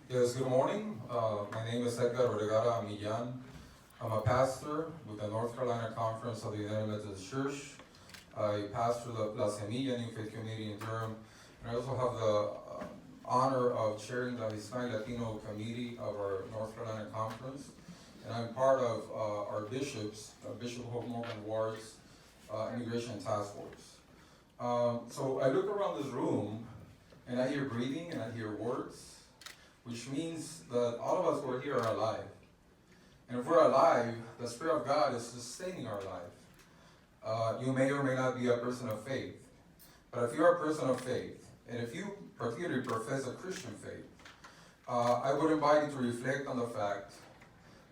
Yes, good morning. My name is Edgar Vergara Millán. I'm a pastor with the North Carolina Conference of the United Methodist Church. I pastor the La Semilla New Faith Community in Durham. And I also have the honor of chairing the Hispanic Latino Committee of our North Carolina Conference. And I'm part of our bishops, Bishop Hope Morgan Ward's Immigration Task Force. So I look around this room and I hear breathing and I hear words, which means that all of us who are here are alive. And if we're alive, the Spirit of God is sustaining our life. You may or may not be a person of faith, but if you're a person of faith, and if you particularly profess a Christian faith, I would invite you to reflect on the fact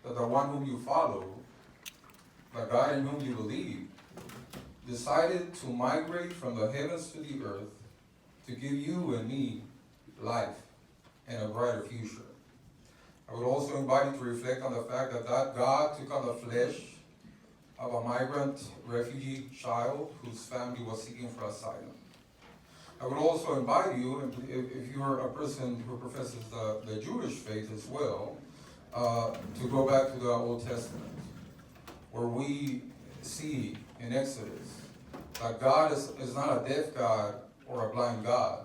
that the one whom you follow, the God in whom you believe, decided to migrate from the heavens to the earth to give you and me life and a brighter future. I would also invite you to reflect on the fact that God took on the flesh of a migrant refugee child whose family was seeking for asylum. I would also invite you, if you're a person who professes the Jewish faith as well, to go back to the Old Testament, where we see in Exodus that God is not a deaf God or a blind God.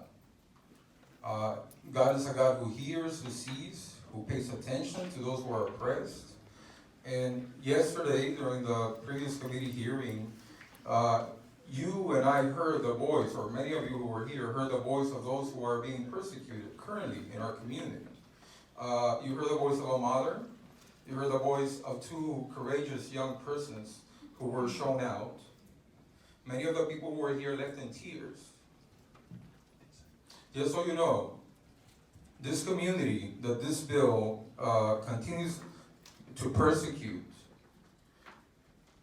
God is a God who hears, who sees, who pays attention to those who are oppressed. And yesterday, during the previous committee hearing, you and I heard the voice, or many of you who were here heard the voice of those who are being persecuted currently in our community. You heard the voice of a mother. You heard the voice of two courageous young persons who were shown out. Many of the people who were here left in tears. Just so you know, this community that this bill continues to persecute,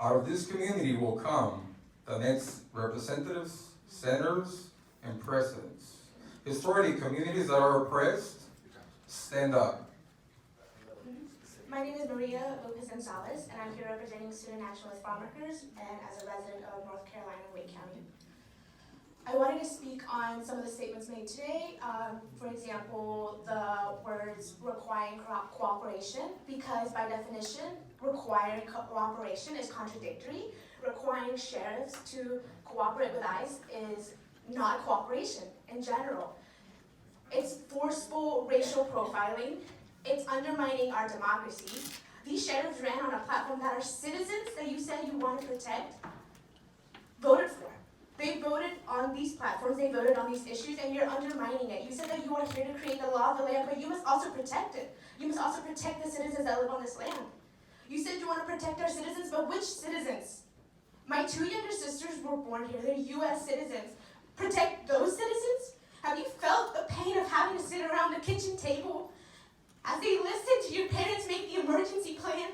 out of this community will come the next representatives, senators, and presidents. Historically, communities that are oppressed, stand up. My name is Maria Lopez Gonzalez, and I'm here representing Student Nationalist Farmworkers and as a resident of North Carolina, Wake County. I wanted to speak on some of the statements made today. For example, the words requiring cooperation, because by definition, requiring cooperation is contradictory. Requiring sheriffs to cooperate with ICE is not cooperation in general. It's forceful racial profiling. It's undermining our democracy. These sheriffs ran on a platform that our citizens that you said you want to protect voted for. They voted on these platforms, they voted on these issues, and you're undermining it. You said that you are here to create the law of the land, but you must also protect it. You must also protect the citizens that live on this land. You said you want to protect our citizens, but which citizens? My two younger sisters were born here, they're US citizens. Protect those citizens? Have you felt the pain of having to sit around the kitchen table as they listen to your parents make the emergency plan?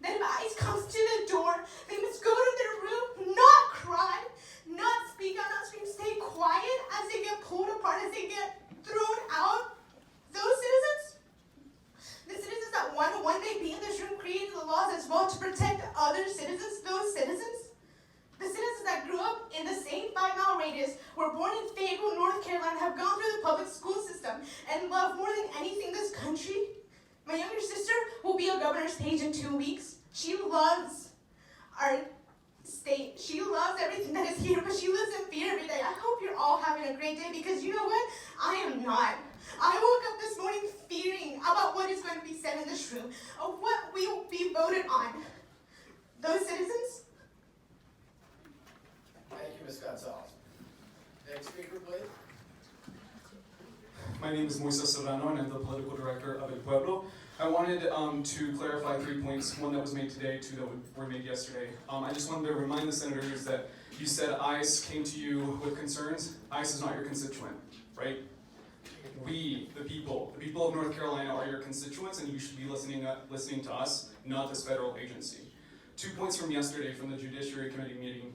Then if ICE comes to the door, they must go to their room, not cry, not speak out, not scream, stay quiet as they get pulled apart, as they get thrown out. Those citizens, the citizens that want to one day be in this room, created the laws as well to protect other citizens, those citizens, the citizens that grew up in the same 5-mile radius, were born in Fayetteville, North Carolina, have gone through the public school system, and love more than anything this country. My younger sister will be a governor's page in 2 weeks. She loves our state. She loves everything that is here, but she lives in fear every day. I hope you're all having a great day, because you know what? I am not. I woke up this morning fearing about what is going to be said in this room, of what we will be voted on. Those citizens? Thank you, Ms. Gonzalez. Next speaker, please. My name is Moises Serrano, and I'm the political director of El Pueblo. I wanted to clarify 3 points, one that was made today, 2 that were made yesterday. I just wanted to remind the senators that you said ICE came to you with concerns. ICE is not your constituent, right? We, the people of North Carolina are your constituents, and you should be listening to us, not this federal agency. 2 points from yesterday from the Judiciary Committee meeting.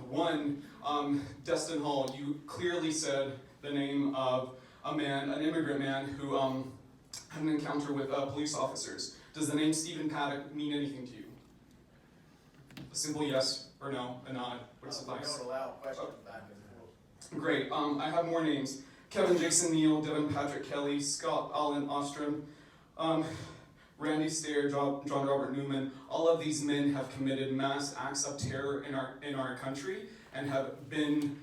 One, Destin Hall, you clearly said the name of a man, an immigrant man who had an encounter with police officers. Does the name Stephen Paddock mean anything to you? A simple yes or no, a nod would suffice. We don't allow questions back and forth. Great. I have more names. Kevin Jason Neal, Devin Patrick Kelly, Scott Allen Ostrom, Randy Stair, John Robert Newman. All of these men have committed mass acts of terror in our country and have been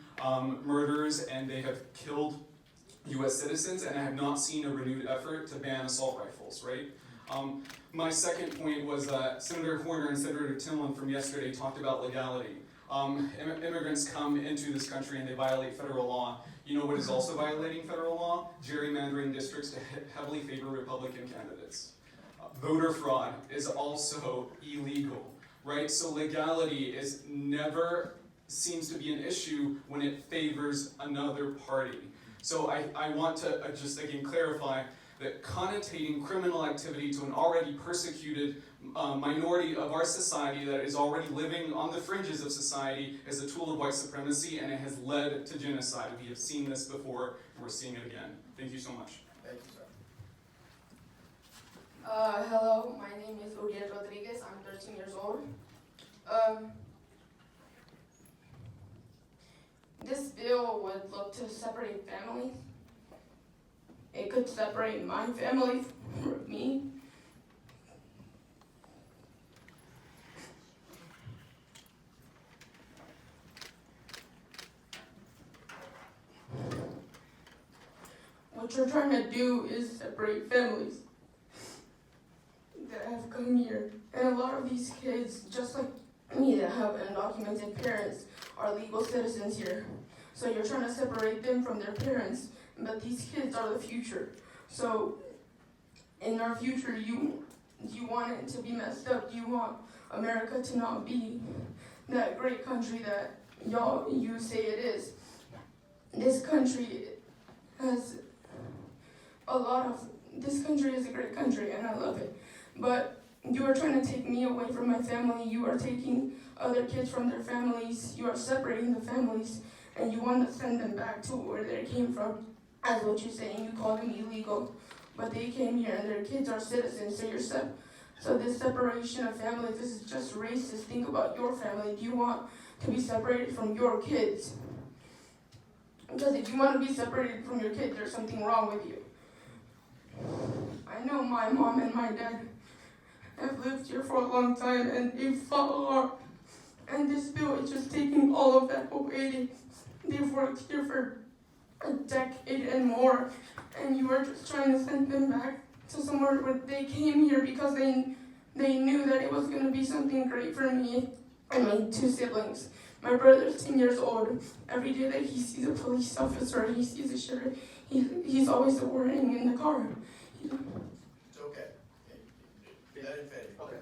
murderers, and they have killed U.S. citizens, and I have not seen a renewed effort to ban assault rifles, right? My second point was Senator Horner and Senator Timlin from yesterday talked about legality. Immigrants come into this country and they violate federal law. You know what is also violating federal law? Gerrymandering districts to heavily favor Republican candidates. Voter fraud is also illegal, right? So legality is never seems to be an issue when it favors another party. So I want to just again clarify that connotating criminal activity to an already persecuted minority of our society that is already living on the fringes of society is a tool of white supremacy, and it has led to genocide. We have seen this before, and we're seeing it again. Thank you so much. Thank you, sir. Hello, my name is Uriel Rodriguez. I'm 13 years old. This bill would look to separate families. It could separate my family from me. What you're trying to do is separate families that have come here. And a lot of these kids, just like me, that have undocumented parents, are legal citizens here. So you're trying to separate them from their parents, but these kids are the future. So in our future, you want it to be messed up. You want America to not be that great country that you say it is. This country has this country is a great country, and I love it. But you are trying to take me away from my family. You are taking other kids from their families. You are separating the families, and you want to send them back to where they came from. As what you're saying, you call them illegal, but they came here and their kids are citizens. So this separation of families, this is just racist. Think about your family. Do you want to be separated from your kids? Because if you want to be separated from your kids, there's something wrong with you. I know my mom and my dad have lived here for a long time, and they've fought a lot. And this bill is just taking all of that away. They've worked here for a decade and more, and you are just trying to send them back to somewhere where they came here because they knew that it was going to be something great for me and my two siblings. My brother's 10 years old. Every day that he sees a police officer, he sees a sheriff, he's always worrying in the car. It's okay. Let him finish. Okay.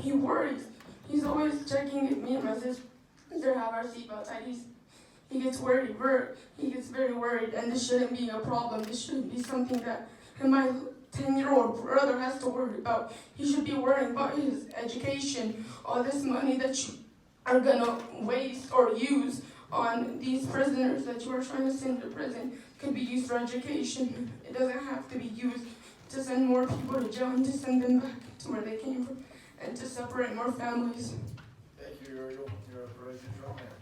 He worries. He's always checking if me and my sister have our seatbelts tied. He gets worried. He gets very worried, and this shouldn't be a problem. This shouldn't be something that my 10-year-old brother has to worry about. He should be worrying about his education. All this money that you are gonna waste or use on these prisoners that you are trying to send to prison could be used for education. It doesn't have to be used to send more people to jail and to send them back to where they came from and to separate more families. Thank you, Uriel. You're a very good young man.